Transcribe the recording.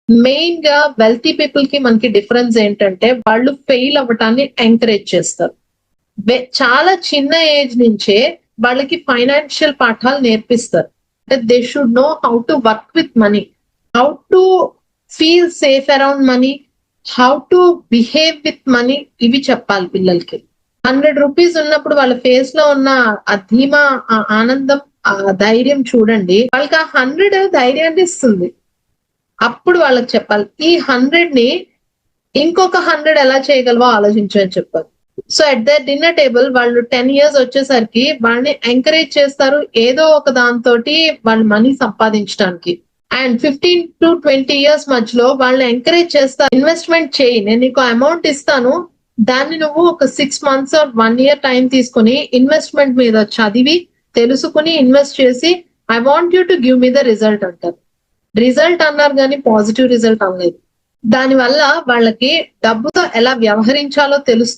Main గా wealthy people కి మనకి డిఫరెన్స్ ఏంటంటే వాళ్ళు ఫెయిల్ అవ్వటాన్ని ఎంకరేజ్ చేస్తారు. చాలా చిన్న ఏజ్ నుంచే వాళ్ళకి ఫైనాన్షియల్ పాఠాలు నేర్పిస్తారు. అంటే they should know how to work with money, how to feel safe around money, how to behave with money. ఇవి చెప్పాలి పిల్లలకి. 100 రూపీస్ ఉన్నప్పుడు వాళ్ళ ఫేస్ లో ఉన్న ఆ ధీమా, ఆ ఆనందం, ఆ ధైర్యం చూడండి. వాళ్ళకి ఆ 100 ధైర్యాన్ని ఇస్తుంది. అప్పుడు వాళ్ళకి చెప్పాలి, ఈ 100 ని ఇంకొక 100 ఎలా చేయగలవో ఆలోచించని చెప్పాలి. So at the dinner table వాళ్ళు 10 ఇయర్స్ వచ్చేసరికి వాళ్ళని ఎంకరేజ్ చేస్తారు ఏదో ఒక దాంతో వాళ్ళు మనీ సంపాదించడానికి. అండ్ 15 to 20 ఇయర్స్ మధ్యలో వాళ్ళని ఎంకరేజ్ చేస్తారు, ఇన్వెస్ట్మెంట్ చేయి, నేను నీకు అమౌంట్ ఇస్తాను, దాన్ని నువ్వు ఒక 6 months or 1 year టైం తీసుకుని ఇన్వెస్ట్మెంట్ మీద చదివి తెలుసుకుని ఇన్వెస్ట్ చేసి I want you to give me the result అంటారు. రిజల్ట్ అన్నారు కానీ పాజిటివ్ రిజల్ట్ అనలేదు. దాని వల్ల వాళ్ళకి డబ్బుతో ఎలా వ్యవహరించాలో తెలుస్తుంది.